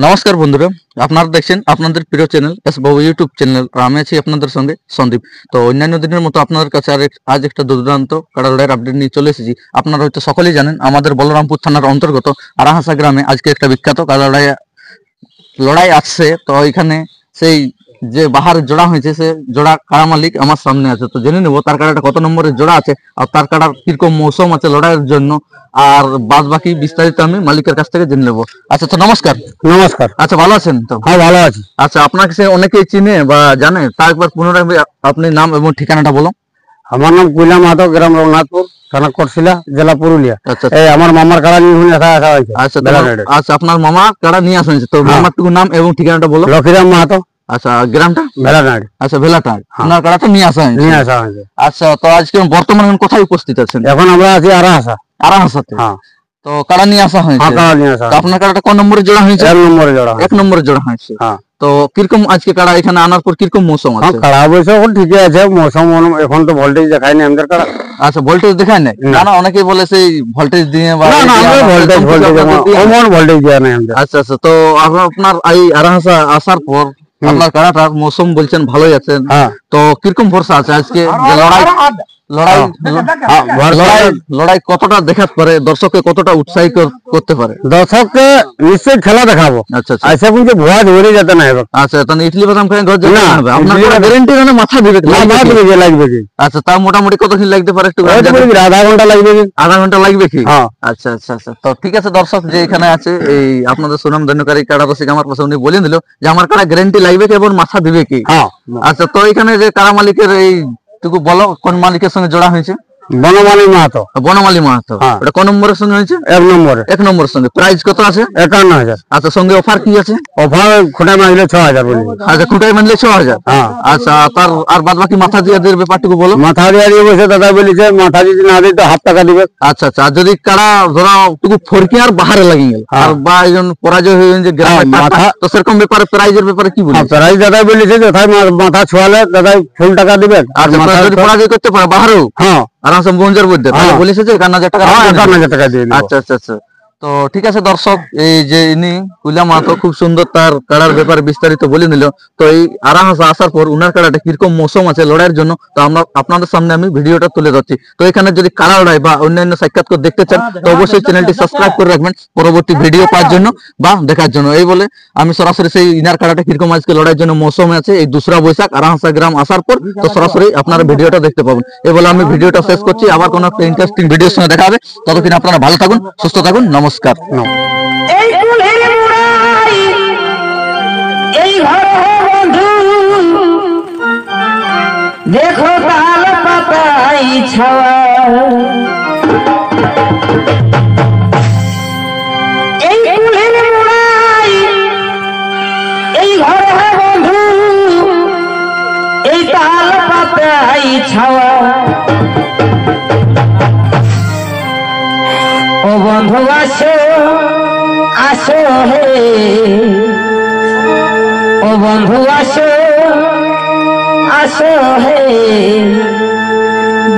নমস্কার বন্ধুরা, আপনারা দেখছেন আপনাদের প্রিয় চ্যানেল এস বাবু ইউটিউব চ্যানেল। আর আমি আছি আপনাদের সঙ্গে সন্দীপ। তো অন্যান্য দিনের মতো আপনাদের কাছে আজ একটা দুর্দান্ত কাড়া লড়াইয়ের আপডেট নিয়ে চলে এসেছি। আপনারা হয়তো সকলেই জানেন আমাদের বলরামপুর থানার অন্তর্গত আরাহাসা গ্রামে আজকে একটা বিখ্যাত কাড়া লড়াই আসছে। তো এখানে সেই যে বাহার জোড়া হয়েছে সে জোড়া কাড়া মালিক আমার সামনে আছে, তো জেনে নেবো তার কাড়াটা কত নম্বরের জোড়া আছে আর তার কাড়ার কিরকম মৌসুম আছে লড়াইয়ের জন্য, আর বাদ বাকি বিস্তারিত আমি মালিকের কাছ থেকে জেনে নেবো। আচ্ছা, তো নমস্কার। নমস্কার। আচ্ছা, ভালো আছেন তো? হ্যাঁ, ভালো আছি। আচ্ছা, আপনাকে সে অনেকেই চিনে বা জানে, তার একবার পুনরায় আপনি নাম এবং ঠিকানাটা বলুন। আমার নাম কুইলা মাহাতো, গ্রাম রঘুনাথপুর, থানা করছিলা, জেলা পুরুলিয়া। আচ্ছা, এই আমার মামার কাড়া নিয়ে আসা হয়েছে। আচ্ছা, আপনার মামা কাড়া নিয়ে আসা হয়েছে, তো মামারটুকু নাম এবং ঠিকানাটা বলো। লক্ষীরাম মাহাতো। আচ্ছা, গ্রামটা ভেলাটাড়। আচ্ছা, ভেলাটাড়। আপনার কাড়াটা নিয়ে আসা হয়েছে। আচ্ছা, তো আজকে বর্তমানে কোথায় উপস্থিত আছেন? এখন আমরা আছি আরাহাসাতে। তো কাড়া নিয়ে আসা হয়েছে। তো আপনার কাড়াটা কোন নম্বরের জোড়া হয়েছে? এক নম্বরের জোড়া হয়েছে। তো কিরকম আজকে কাড়া এখানে আনার পর কিরকম মৌসুম আছে? কাড়া অবশ্য এখন ঠিকই আছে, মৌসুম এখন তো ভোল্টেজ দেখায়নি আমাদের কাড়া। আচ্ছা, ভোল্টেজ দেখায় নাই? না, অনেকেই বলে সেই ভোল্টেজ দিয়ে ভোল্টেজ দেওয়া নাই আমাদের। আচ্ছা আচ্ছা, তো আপনার এই আরাহাসা আসার পর আপনার কাড়াটার মৌসুম বলছেন ভালোই আছেন, তো কিরকম ভরসা আছে আজকে লড়াই কতটা দেখাতে পারে, দর্শককে কতটা উৎসাহিত করতে পারে? দর্শককে নিশ্চয়ই খেলা দেখাবো। আচ্ছা, ভুয়া ধরে যেতে না। আচ্ছা, তাহলে ইডলি বাদাম খাই ঘর যাবে না? আপনার গ্যারান্টি মানে মাথা দিবে লাগবে কি? আচ্ছা, তাও মোটামুটি কতক্ষণ লাগতে পারে একটু? আধা ঘন্টা লাগবে কি? আধা ঘন্টা লাগবে কি? আচ্ছা আচ্ছা আচ্ছা, তো ঠিক আছে। দর্শক যে এখানে আছে এই আপনাদের সুনাম ধন্যকারী কাড়া রসিক আমার পাশে, উনি বলে দিল যে আমার কাড়া গ্যারান্টি লাগবে কি এবং মাথা দিবে কি। আচ্ছা, তো এখানে যে কাড়া মালিকের এই টুকু বলো, কোন মালিকের সঙ্গে জোড়া হয়েছে? বনমালী মাহাতো। বনমালী মাহাতো, এটা কোন নম্বরের সঙ্গে হয়েছে? এক নম্বরের সঙ্গে। প্রাইস কত আছে? ৫১,০০০। আচ্ছা, সঙ্গে অফার কি আছে? অফার খুঁটায় মারলে ৬,০০০ বলি। আচ্ছা, খুঁটায় মারলে ৬,০০০। আচ্ছা, তার আর বাদ বাকি মাথা দিয়ে ব্যাপারটুকু বলো। মাথা দিয়ে বসে দাদা বলেছে মাথা যদি না দিই তো ½ টাকা দিবে। আচ্ছা আচ্ছা, যদি কারা ধরা টুকু ফরকি আর বাহারে লাগি গেল আর বা একজন পরাজয় হয়ে যে মাথা, তো সেরকম ব্যাপারে প্রাইজের ব্যাপারে কি বলি? প্রাইজ দাদা বলেছে যথাই মাথা ছোয়ালে দাদা ফুল টাকা দিবে। আর যদি পরাজয় করতে পারে বাহারেও আরামসে ৫০ মধ্যে, তাহলে বলেছে যে ৫১,০০০ টাকা। ৫১,০০০ টাকা দিয়ে। আচ্ছা আচ্ছা আচ্ছা, তো ঠিক আছে দর্শক, এই যে ইনি কুইলা মাহাতো খুব সুন্দর তার কাড়ার ব্যাপারে বিস্তারিত বলে নিল। তো এই আরাহাসা আসার পর উনার কাড়াটা কিরকম মৌসুম আছে লড়াইয়ের জন্য, তো আমরা আপনাদের সামনে আমি ভিডিওটা তুলে ধরছি। তো এখানে যদি কাড়া লড়াই বা অন্যান্য সাক্ষাৎকার দেখতে চান তো অবশ্যই চ্যানেলটি সাবস্ক্রাইব করে রাখবেন পরবর্তী ভিডিও পাওয়ার জন্য বা দেখার জন্য। এই বলে আমি সরাসরি সেই ইনার কাড়াটা কিরকম আজকে লড়াইয়ের জন্য মৌসুম আছে এই ২রা বৈশাখ আরাহাসা গ্রাম আসার পর, তো সরাসরি আপনারা ভিডিওটা দেখতে পাবেন। এই বলে আমি ভিডিওটা শেষ করছি। আবার কোনো একটা ইন্টারেস্টিং ভিডিওর সঙ্গে দেখা হবে। ততক্ষণ আপনারা ভালো থাকুন, সুস্থ থাকুন, নমস্কার। দেখো তাল পাতাই ছাওয়া, এই কুলের মুড়াই এই ঘরে বন্ধু, এই তাল পাতাই ছাওয়া। ও বন্ধু আসো আসো হে, ও বন্ধু আসো আসো হে,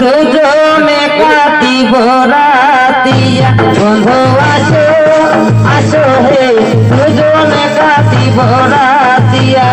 দুজনে কাটিব রাতিয়া। বন্ধু আসো আসো হে, দুজনে কাটিব রাতিয়া।